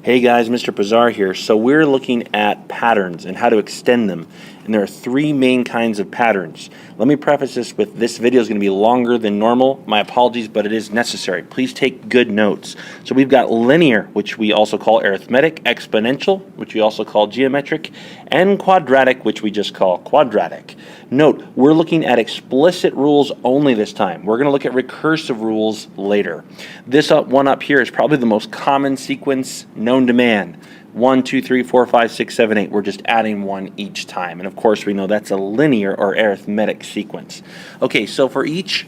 Hey guys, Mr. Pizarro here. So we're looking at patterns and how to extend them. And there are three main kinds of patterns. Let me preface this video is going to be longer than normal. My apologies, but it is necessary. Please take good notes. So we've got linear, which we also call arithmetic, exponential, which we also call geometric, and quadratic, which we just call quadratic. Note, we're looking at explicit rules only this time. We're going to look at recursive rules later. This one up here is probably the most common sequence known to man. 1, 2, 3, 4, 5, 6, 7, 8. We're just adding one each time. And of course we know that's a linear or arithmetic sequence. Okay, so for each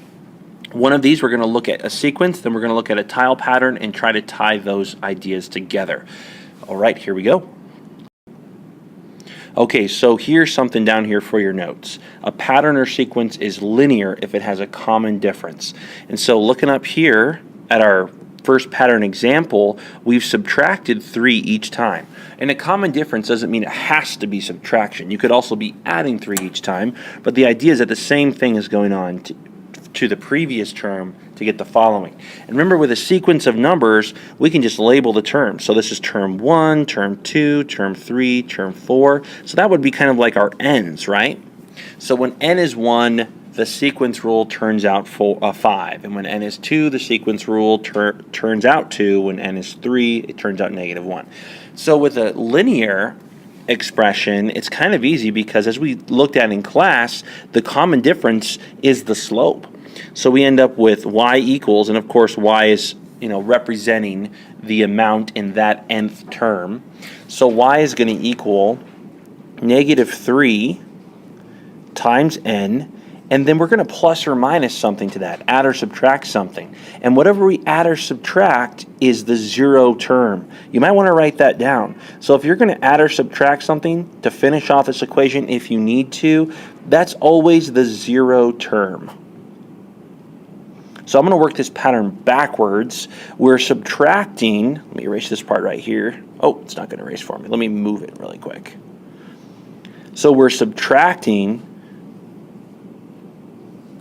one of these we're going to look at a sequence, then we're going to look at a tile pattern and try to tie those ideas together. Alright, here we go. Okay, so here's something down here for your notes. A pattern or sequence is linear if it has a common difference. And so looking up here at our first pattern example, we've subtracted 3 each time. And a common difference doesn't mean it has to be subtraction. You could also be adding 3 each time, but the idea is that the same thing is going on to the previous term to get the following. And remember, with a sequence of numbers, we can just label the terms. So this is term 1, term 2, term 3, term 4. So that would be kind of like our n's, right? So when n is 1, the sequence rule turns out 5. And when n is 2, the sequence rule turns out 2. When n is 3, it turns out -1. So with a linear expression, it's kind of easy because as we looked at in class, the common difference is the slope. So we end up with y equals, and of course y is representing the amount in that nth term. So y is going to equal -3 times n. And then we're going to plus or minus something to that, add or subtract something. And whatever we add or subtract is the 0 term. You might want to write that down. So if you're going to add or subtract something to finish off this equation if you need to, that's always the 0 term. So I'm going to work this pattern backwards. We're subtracting, let me erase this part right here. Oh, it's not going to erase for me. Let me move it really quick. So we're subtracting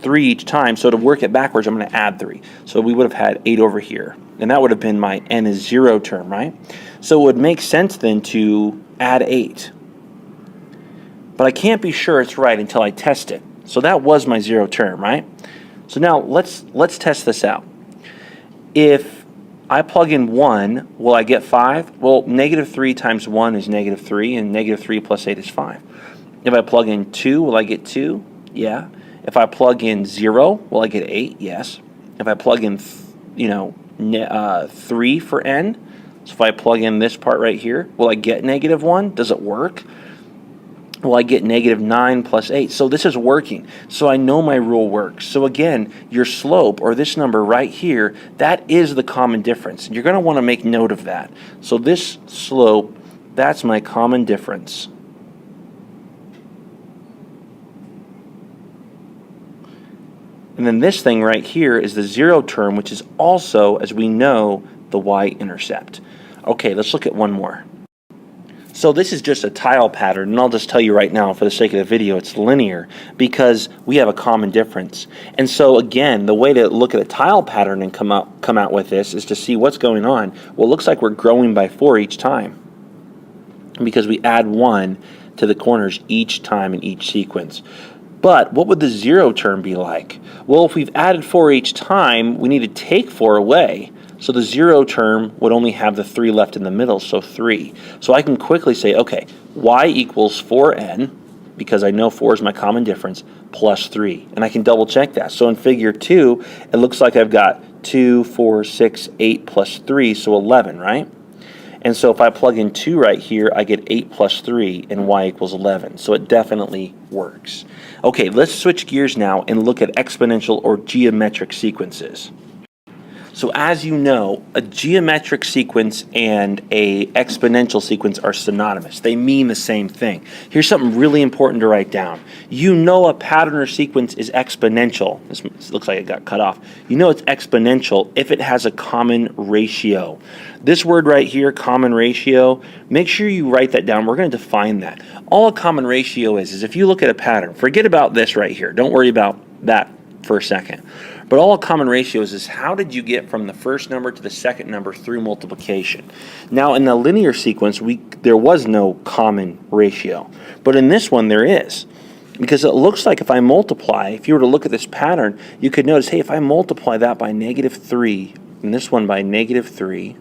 3 each time, so to work it backwards I'm going to add 3. So we would have had 8 over here, and that would have been my n is 0 term, right? So it would make sense then to add 8. But I can't be sure it's right until I test it. So that was my 0 term, right? So now let's test this out. If I plug in 1, will I get 5? Well, -3 times 1 is -3, and -3 plus 8 is 5. If I plug in 2, will I get 2? Yeah. If I plug in 0, will I get 8? Yes. If I plug in 3 for n, so if I plug in this part right here, will I get -1? Does it work? Will I get -9 plus 8? So this is working. So I know my rule works. So again, your slope, or this number right here, that is the common difference. You're going to want to make note of that. So this slope, that's my common difference. And then this thing right here is the 0 term, which is also, as we know, the y-intercept. Okay, let's look at one more. So this is just a tile pattern, and I'll just tell you right now, for the sake of the video, it's linear because we have a common difference. And so again, the way to look at a tile pattern and come out with this is to see what's going on. Well, it looks like we're growing by 4 each time because we add 1 to the corners each time in each sequence. But what would the 0 term be like? Well, if we've added 4 each time, we need to take 4 away. So the 0 term would only have the 3 left in the middle, so 3. So I can quickly say, okay, y equals 4n, because I know 4 is my common difference, plus 3. And I can double check that. So in figure 2, it looks like I've got 2, 4, 6, 8 plus 3, so 11, right? And so if I plug in 2 right here, I get 8 plus 3, and y equals 11. So it definitely works. Okay, let's switch gears now and look at exponential or geometric sequences. So as you know, a geometric sequence and a exponential sequence are synonymous. They mean the same thing. Here's something really important to write down. You know a pattern or sequence is exponential. This looks like it got cut off. You know it's exponential if it has a common ratio. This word right here, common ratio, make sure you write that down. We're going to define that. All a common ratio is if you look at a pattern, forget about this right here. Don't worry about that for a second. But all common ratios is how did you get from the first number to the second number through multiplication. Now in the linear sequence, there was no common ratio. But in this one there is. Because it looks like if I multiply, if you were to look at this pattern, you could notice, hey, if I multiply that by -3, and this one by -3,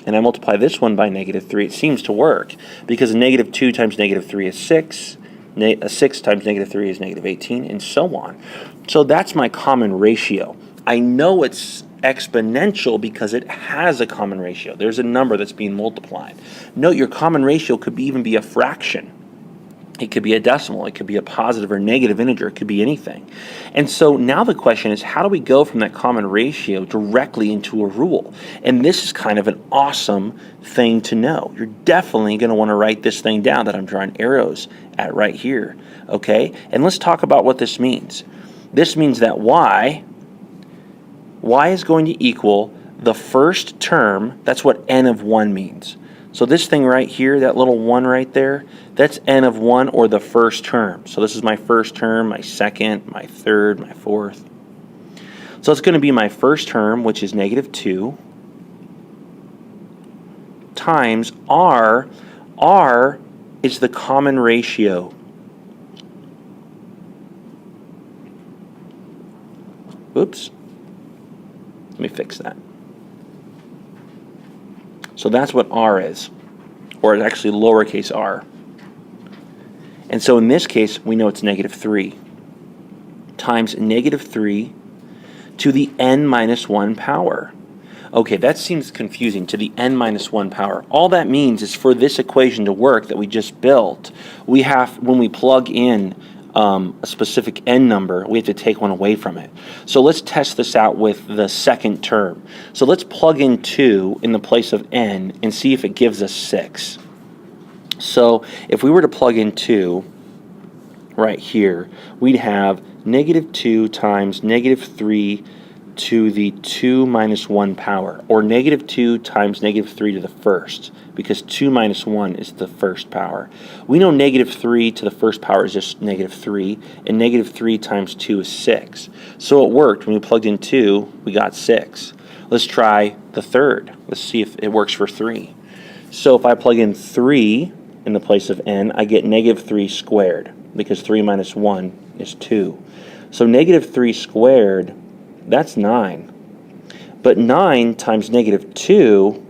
and I multiply this one by -3, it seems to work. Because -2 times -3 is 6, 6 times -3 is -18, and so on. So that's my common ratio. I know it's exponential because it has a common ratio. There's a number that's being multiplied. Note your common ratio could even be a fraction. It could be a decimal, it could be a positive or negative integer, it could be anything. And so now the question is, how do we go from that common ratio directly into a rule? And this is kind of an awesome thing to know. You're definitely going to want to write this thing down that I'm drawing arrows at right here. Okay? And let's talk about what this means. This means that y is going to equal the first term. That's what n of 1 means. So this thing right here, that little 1 right there, that's n of 1, or the first term. So this is my first term, my second, my third, my fourth. So it's going to be my first term, which is -2, times r. R is the common ratio. Oops. Let me fix that. So that's what r is, or it's actually lowercase r. And so in this case, we know it's -3 times -3 to the n minus 1 power. Okay, that seems confusing, to the n minus 1 power. All that means is for this equation to work that we just built, we have, when we plug in a specific n number, we have to take one away from it. So let's test this out with the second term. So let's plug in 2 in the place of n and see if it gives us 6. So if we were to plug in 2 right here, we'd have -2 times -3 to the 2 minus 1 power, or -2 times -3 to the first, because 2 minus 1 is the first power. We know -3 to the first power is just -3, and -3 times 2 is 6. So it worked. When we plugged in 2, we got 6. Let's try the third. Let's see if it works for 3. So if I plug in 3 in the place of n, I get -3 squared, because 3 minus 1 is 2. So -3 squared, that's 9. But 9 times -2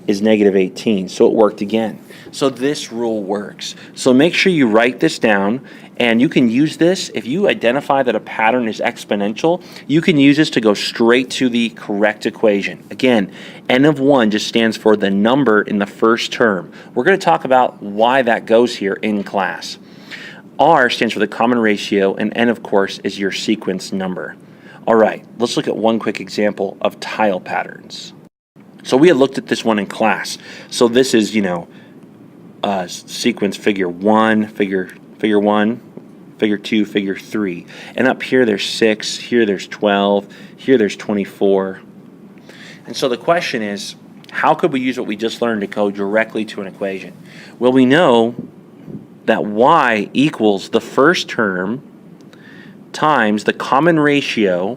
is -18, so it worked again. So this rule works. So make sure you write this down, and you can use this. If you identify that a pattern is exponential, you can use this to go straight to the correct equation. Again, n of 1 just stands for the number in the first term. We're going to talk about why that goes here in class. R stands for the common ratio, and n, of course, is your sequence number. All right, let's look at one quick example of tile patterns. So we had looked at this one in class. So this is, sequence figure 1, figure 1, figure 2, figure 3. And up here there's 6, here there's 12, here there's 24. And so the question is, how could we use what we just learned to go directly to an equation? Well, we know that y equals the first term times the common ratio,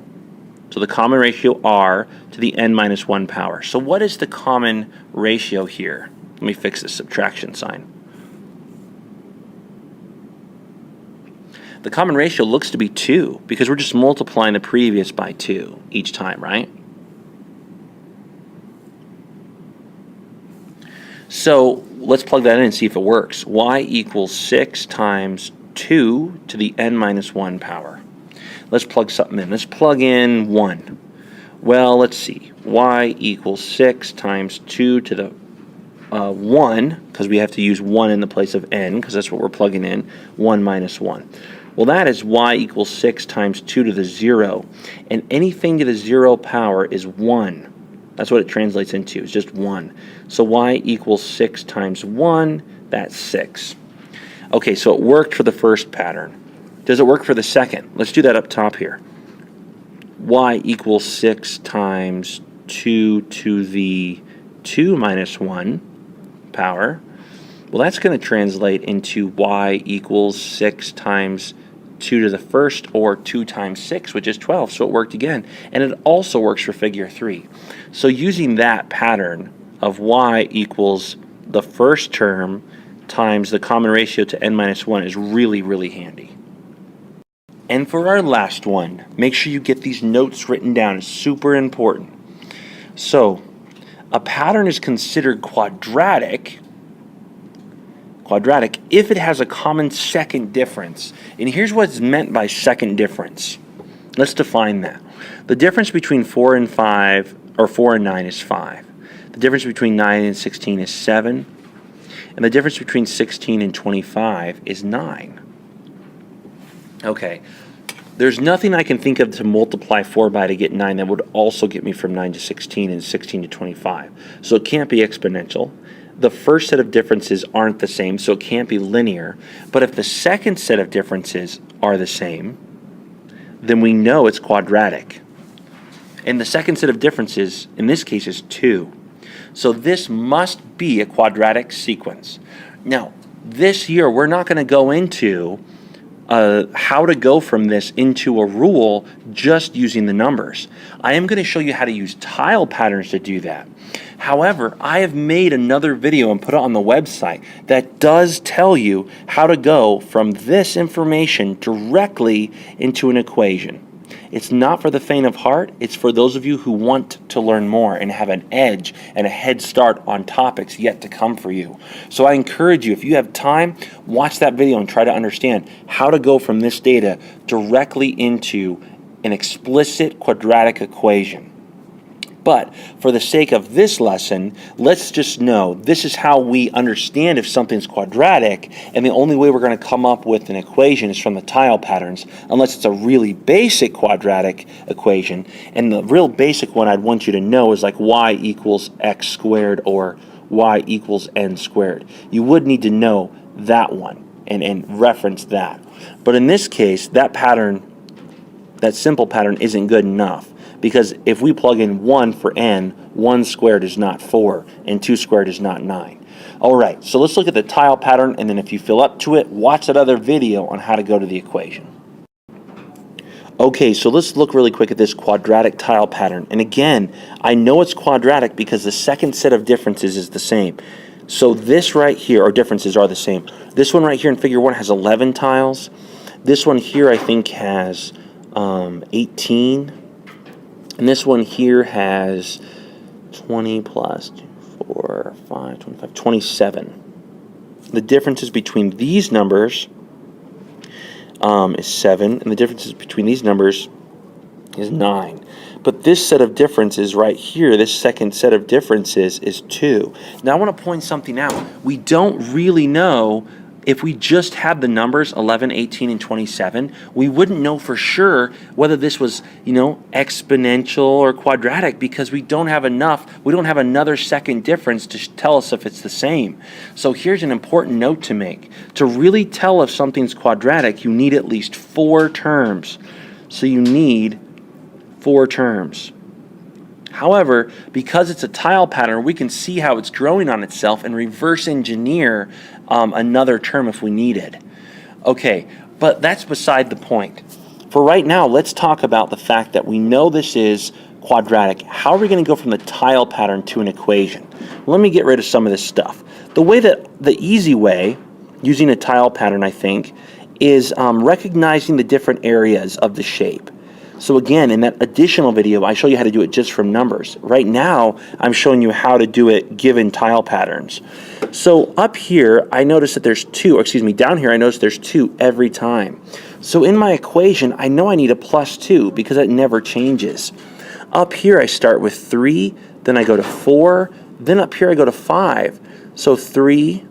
so the common ratio r, to the n minus 1 power. So what is the common ratio here? Let me fix the subtraction sign. The common ratio looks to be 2, because we're just multiplying the previous by 2 each time, right? So let's plug that in and see if it works. Y equals 6 times 2 to the n minus 1 power. Let's plug something in. Let's plug in 1. Well, let's see. Y equals 6 times 2 to the 1, because we have to use 1 in the place of n, because that's what we're plugging in, 1 minus 1. Well, that is y equals 6 times 2 to the 0. And anything to the 0 power is 1. That's what it translates into. It's just 1. So y equals 6 times 1. That's 6. Okay, so it worked for the first pattern. Does it work for the second? Let's do that up top here. Y equals 6 times 2 to the 2 minus 1 power. Well, that's going to translate into y equals 6 times 2 to the first, or 2 times 6, which is 12, so it worked again. And it also works for figure 3. So using that pattern of y equals the first term times the common ratio to n minus 1 is really, really handy. And for our last one, make sure you get these notes written down. It's super important. So, a pattern is considered quadratic if it has a common second difference. And here's what's meant by second difference. Let's define that. The difference between 4 and 5, or 4 and 9 is 5. The difference between 9 and 16 is 7. And the difference between 16 and 25 is 9. Okay, there's nothing I can think of to multiply 4 by to get 9 that would also get me from 9 to 16 and 16 to 25. So it can't be exponential. The first set of differences aren't the same, so it can't be linear. But if the second set of differences are the same, then we know it's quadratic. And the second set of differences, in this case, is 2. So this must be a quadratic sequence. Now, this year, we're not going to go into how to go from this into a rule just using the numbers. I am going to show you how to use tile patterns to do that. However, I have made another video and put it on the website that does tell you how to go from this information directly into an equation. It's not for the faint of heart. It's for those of you who want to learn more and have an edge and a head start on topics yet to come for you. So I encourage you, if you have time, watch that video and try to understand how to go from this data directly into an explicit quadratic equation. But for the sake of this lesson, let's just know this is how we understand if something's quadratic, and the only way we're going to come up with an equation is from the tile patterns, unless it's a really basic quadratic equation. And the real basic one I'd want you to know is like y equals x squared or y equals n squared. You would need to know that one and reference that. But in this case, that pattern, that simple pattern, isn't good enough. Because if we plug in 1 for n, 1 squared is not 4, and 2 squared is not 9. All right, so let's look at the tile pattern, and then if you feel up to it, watch that other video on how to go to the equation. Okay, so let's look really quick at this quadratic tile pattern. And again, I know it's quadratic because the second set of differences is the same. So this right here, or differences are the same. This one right here in figure 1 has 11 tiles. This one here I think has 18. And this one here has 20 plus 4, 5, 25, 27. The differences between these numbers is 7, and the differences between these numbers is 9. But this set of differences right here, this second set of differences, is 2. Now I want to point something out. We don't really know. If we just had the numbers 11, 18, and 27, we wouldn't know for sure whether this was, exponential or quadratic because we don't have enough. We don't have another second difference to tell us if it's the same. So here's an important note to make. To really tell if something's quadratic, you need at least 4 terms. So you need 4 terms. However, because it's a tile pattern, we can see how it's growing on itself and reverse engineer another term if we needed. Okay, but that's beside the point. For right now, let's talk about the fact that we know this is quadratic. How are we going to go from the tile pattern to an equation? Let me get rid of some of this stuff. The easy way, using a tile pattern, I think, is recognizing the different areas of the shape. So again, in that additional video, I show you how to do it just from numbers. Right now, I'm showing you how to do it given tile patterns. So up here, I notice that there's 2, down here, I notice there's 2 every time. So in my equation, I know I need a plus 2 because it never changes. Up here, I start with 3, then I go to 4, then up here I go to 5. So 3,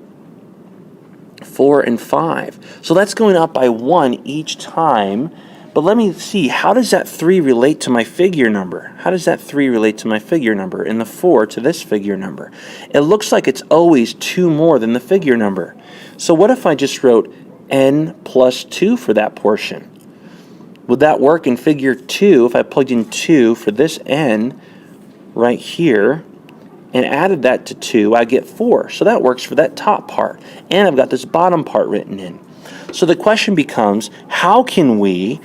4, and 5. So that's going up by 1 each time. But let me see, how does that 3 relate to my figure number? How does that 3 relate to my figure number and the 4 to this figure number? It looks like it's always 2 more than the figure number. So what if I just wrote n plus 2 for that portion? Would that work in figure 2 if I plugged in 2 for this n right here and added that to 2, I get 4. So that works for that top part. And I've got this bottom part written in. So the question becomes, how can we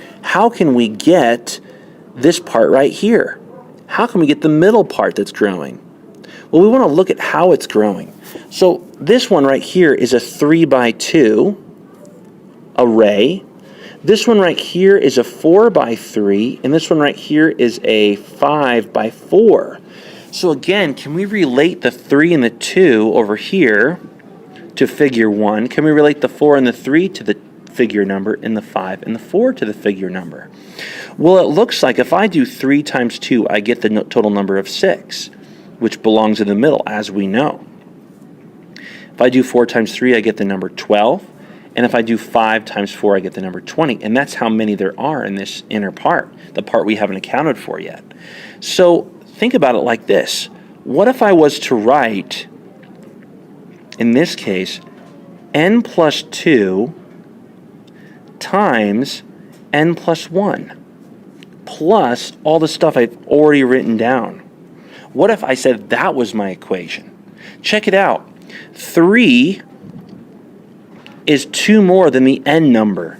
get this part right here? How can we get the middle part that's growing? Well, we want to look at how it's growing. So this one right here is a 3 by 2 array. This one right here is a 4 by 3, and this one right here is a 5 by 4. So again, can we relate the 3 and the 2 over here to figure 1? Can we relate the 4 and the 3 to the figure number, and the 5 and the 4 to the figure number? Well, it looks like if I do 3 times 2, I get the total number of 6, which belongs in the middle, as we know. If I do 4 times 3, I get the number 12. And if I do 5 times 4, I get the number 20. And that's how many there are in this inner part, the part we haven't accounted for yet. So think about it like this. What if I was to write, in this case, n plus 2 times n plus 1, plus all the stuff I've already written down? What if I said that was my equation? Check it out. 3 is 2 more than the n number.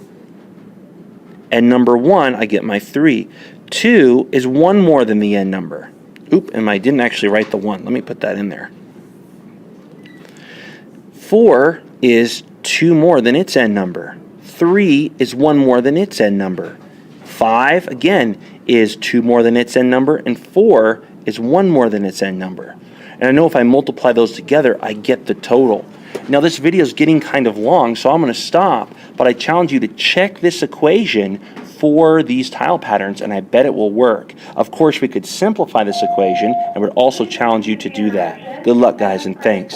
And number 1, I get my 3. 2 is 1 more than the n number. Oop, and I didn't actually write the 1. Let me put that in there. 4 is 2 more than its n number. 3 is 1 more than its n number. 5, again, is 2 more than its n number. And 4 is 1 more than its n number. And I know if I multiply those together, I get the total. Now this video is getting kind of long, so I'm going to stop, but I challenge you to check this equation for these tile patterns, and I bet it will work. Of course, we could simplify this equation, and would also challenge you to do that. Good luck, guys, and thanks.